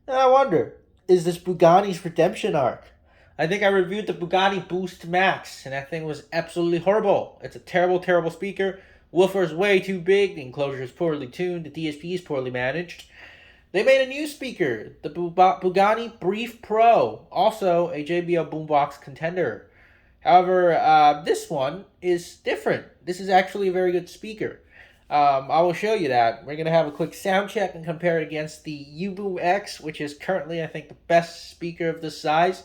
And I wonder, is this Bugani's redemption arc? I think I reviewed the Bugani Boost Max, and that thing was absolutely horrible. It's a terrible, terrible speaker. Woofer is way too big, the enclosure is poorly tuned, the DSP is poorly managed. They made a new speaker, the Bugani Brief Pro, also a JBL boombox contender. However, this one is different. This is actually a very good speaker. I will show you that. We're going to have a quick sound check and compare it against the Uboom X, which is currently, I think, the best speaker of this size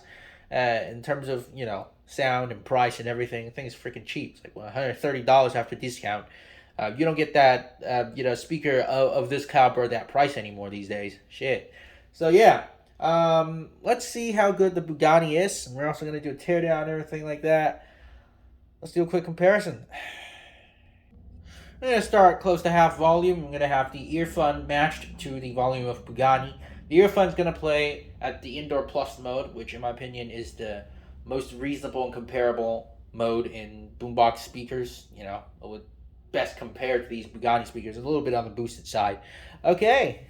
in terms of, sound and price and everything. The thing is freaking cheap. It's like $130 after discount. You don't get that, speaker of this caliber, that price anymore these days. Shit. So, yeah. Let's see how good the Bugani is. And we're also going to do a teardown and everything like that. Let's do a quick comparison. I'm going to start close to half volume. I'm going to have the Earfun matched to the volume of Bugani. The Earfun's going to play at the Indoor Plus mode, which in my opinion is the most reasonable and comparable mode in boombox speakers. With best compared to these Bugani speakers. A little bit on the boosted side. Okay.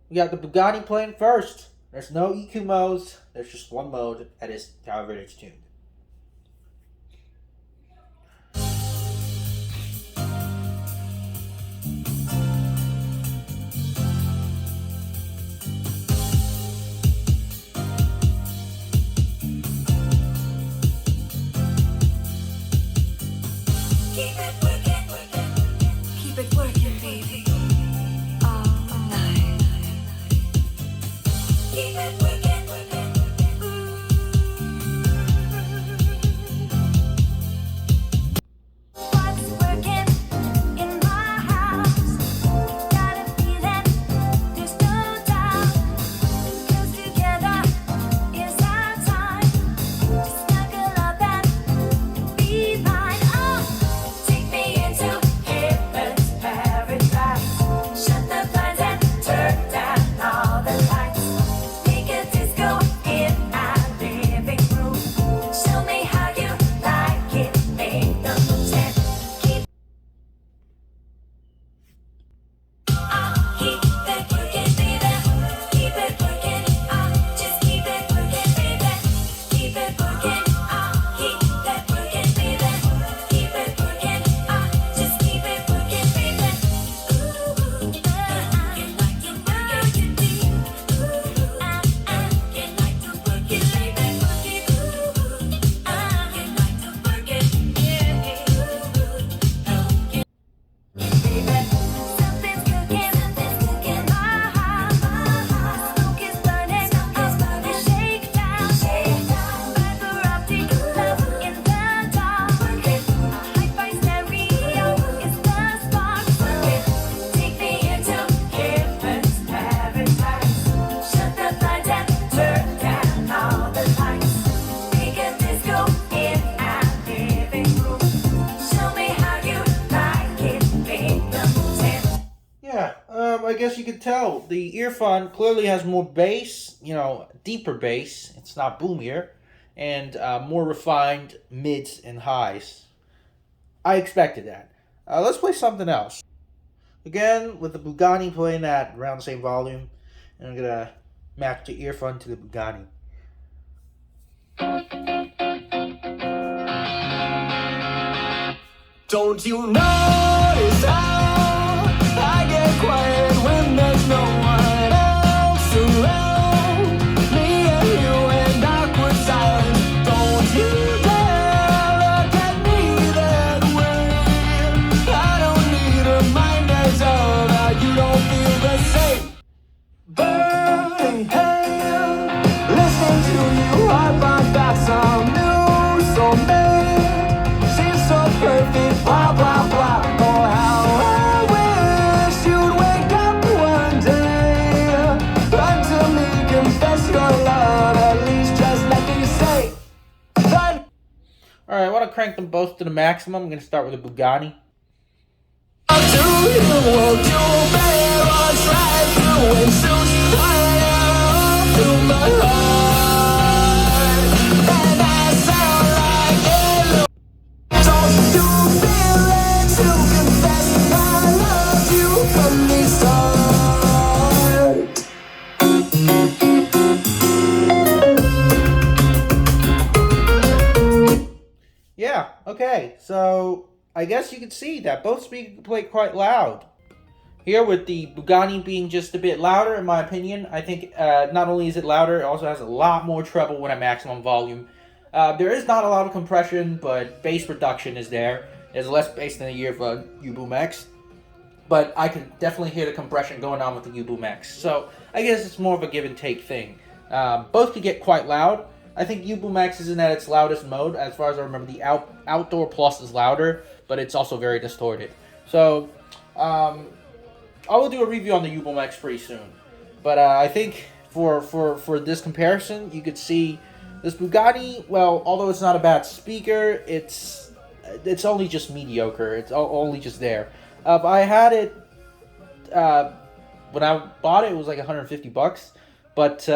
We got the Bugani playing first. There's no EQ modes. There's just one mode. That is however it's tuned. I guess you could tell the Earfun clearly has more bass, deeper bass. It's not boomier, and more refined mids and highs. I expected that. Let's play something else. Again, with the Bugani playing at around the same volume, and I'm gonna match the Earfun to the Bugani. Don't you notice how I get quiet when there's no one else around? Me and you in awkward silence. Don't you dare look at me that way. I don't need reminders of how you don't feel the same. Burning hell, listening to you harp on about some new soulmate. Seems so perfect, blah blah blah. Oh, how I wish you'd wake up one day. Run to me, confess your love, at least just let me say that. Alright, I want to crank them both to the maximum. I'm going to start with the Bugani. Do you, won't you bear what's right through and soon fire through my heart? And I sound like hello. Don't you feel it to confess I love you from the start? Okay, so I guess you can see that both speakers can play quite loud. Here, with the Bugani being just a bit louder, in my opinion, I think not only is it louder, it also has a lot more treble when at maximum volume. There is not a lot of compression, but bass reduction is there. There's less bass than the Uboom X, but I can definitely hear the compression going on with the Uboom X. So I guess it's more of a give and take thing. Both can get quite loud. I think Uboom X isn't at its loudest mode. As far as I remember, the Outdoor Plus is louder, but it's also very distorted. So I will do a review on the Uboom X pretty soon. But I think for this comparison, you could see this Bugani, well, although it's not a bad speaker, it's only just mediocre. It's only just there. I had it when I bought it. It was like $150, but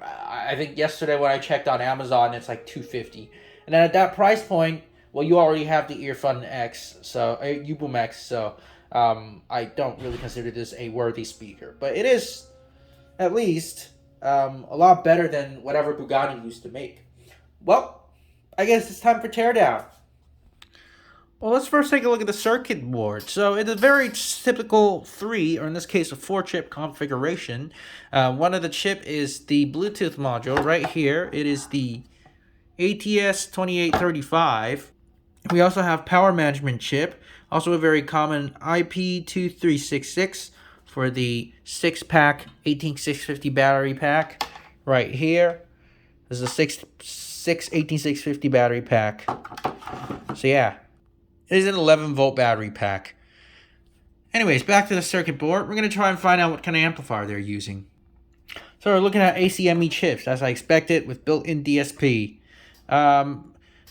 I think yesterday when I checked on Amazon, it's like $250. And then at that price point, well, you already have the Earfun X, so Uboom X, so I don't really consider this a worthy speaker, but it is at least a lot better than whatever Bugani used to make. Well, I guess it's time for Teardown. Well, let's first take a look at the circuit board. So it's a very typical 3, or in this case a 4-chip configuration. One of the chip is the Bluetooth module right here. It is the ATS2835. We also have power management chip, also a very common IP2366 for the 6-pack 18650 battery pack right here. This is a 6 18650 battery pack. So yeah, it is an 11-volt battery pack. Anyways, back to the circuit board. We're going to try and find out what kind of amplifier they're using. So we're looking at ACME chips, as I expected, with built-in DSP.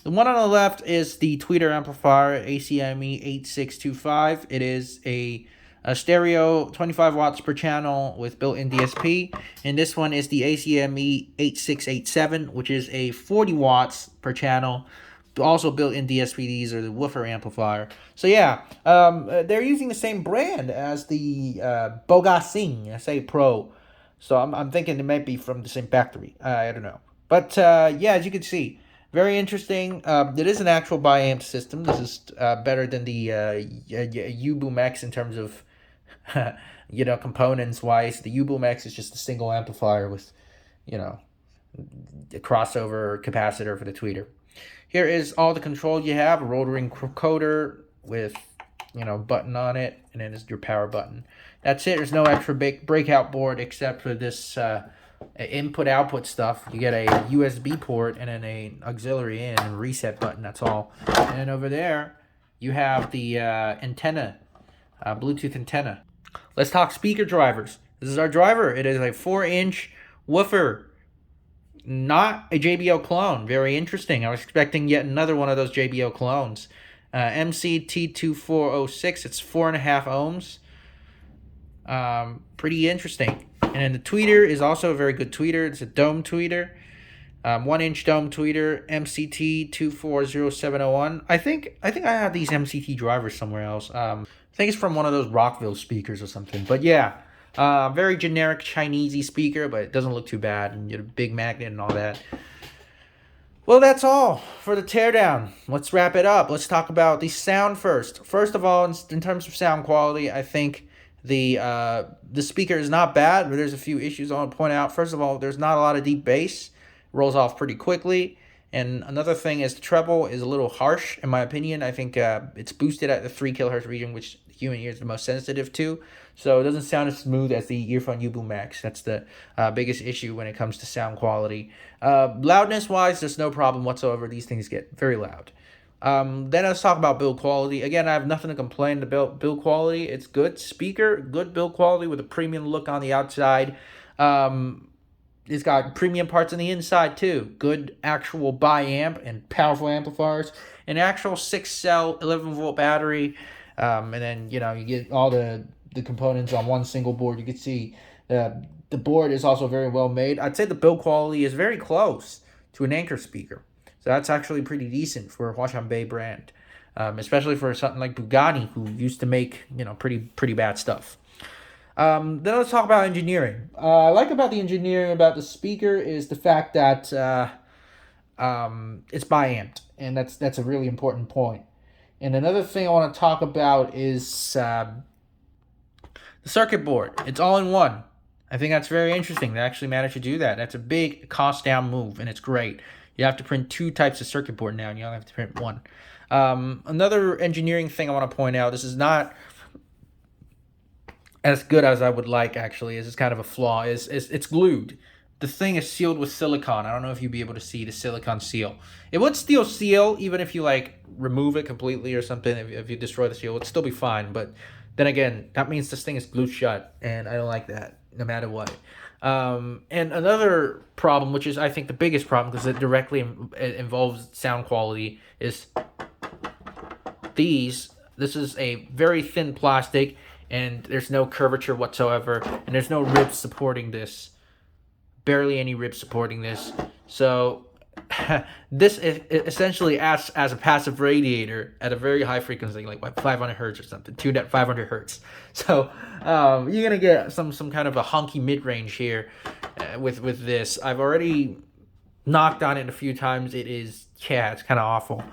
The one on the left is the tweeter amplifier, ACME 8625. It is a stereo 25 watts per channel with built-in DSP. And this one is the ACME 8687, which is a 40 watts per channel, also built-in DSP. These are the woofer amplifier. So yeah, they're using the same brand as the Bugani SA Pro. So I'm thinking it might be from the same factory. I don't know. But yeah, as you can see, very interesting. It is an actual bi-amp system. This is better than the Uboom X in terms of components wise. The Uboom X is just a single amplifier with a crossover capacitor for the tweeter. Here is all the control you have: a rotary encoder with button on it, and then is your power button. That's it. There's no extra breakout board except for this input-output stuff. You get a USB port and then a auxiliary in and reset button. That's all. And then over there, you have the antenna, Bluetooth antenna. Let's talk speaker drivers. This is our driver. It is a 4-inch woofer, not a JBL clone. Very interesting. I was expecting yet another one of those JBL clones. MCT2406. It's 4.5 ohms. Pretty interesting. And then the tweeter is also a very good tweeter. It's a dome tweeter, 1-inch dome tweeter, MCT240701. I think I have these MCT drivers somewhere else. I think it's from one of those Rockville speakers or something. But yeah, very generic Chinesey speaker, but it doesn't look too bad. And you get a big magnet and all that. Well, that's all for the Teardown. Let's wrap it up. Let's talk about the sound first. First of all, in terms of sound quality, I think the speaker is not bad, but there's a few issues I want to point out. First of all, there's not a lot of deep bass. It rolls off pretty quickly. And another thing is the treble is a little harsh, in my opinion. I think it's boosted at the 3 kHz region, which the human ear is the most sensitive to. So it doesn't sound as smooth as the Earfun Uboom X. That's the biggest issue when it comes to sound quality. Loudness-wise, there's no problem whatsoever. These things get very loud. Then let's talk about build quality. Again, I have nothing to complain about build quality. It's good speaker, good build quality with a premium look on the outside. It's got premium parts on the inside too. Good actual bi-amp and powerful amplifiers. An actual 6-cell 11-volt battery. And then you get all the components on one single board. You can see the board is also very well made. I'd say the build quality is very close to an Anchor speaker. So that's actually pretty decent for a Huashanbei brand, especially for something like Bugani, who used to make pretty bad stuff. Then let's talk about engineering. I like about the engineering about the speaker is the fact that it's bi-amped, and that's a really important point. And another thing I want to talk about is the circuit board. It's all in one. I think that's very interesting. They actually managed to do that. That's a big cost down move, and it's great. You have to print 2 types of circuit board now, and you only have to print 1. Another engineering thing I want to point out, this is not as good as I would like, actually. Is kind of a flaw. Is it's glued. The thing is sealed with silicone. I don't know if you'd be able to see the silicone seal. It would still seal even if you like remove it completely or something. If you destroy the seal, it would still be fine. But then again, that means this thing is glued shut, and I don't like that, no matter what. And another problem, which is I think the biggest problem because it directly involves sound quality, is these. This is a very thin plastic, and there's no curvature whatsoever, and there's no ribs supporting this. Barely any ribs supporting this. So this essentially acts as a passive radiator at a very high frequency, like 500 hertz or something, 500 hertz. So you're gonna get some kind of a honky mid range here with this. I've already knocked on it a few times. It's kind of awful.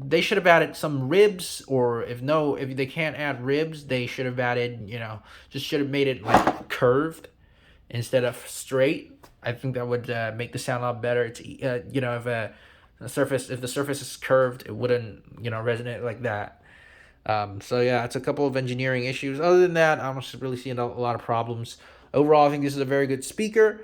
They should have added some ribs, or if they can't add ribs, they should have added, just should have made it like curved instead of straight. I think that would make the sound a lot better. It's if the surface is curved, it wouldn't resonate like that. So yeah, it's a couple of engineering issues. Other than that, I'm not really seeing a lot of problems. Overall, I think this is a very good speaker.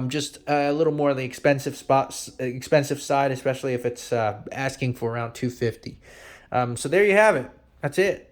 Just a little more on the expensive side, especially if it's asking for around $250. So there you have it. That's it.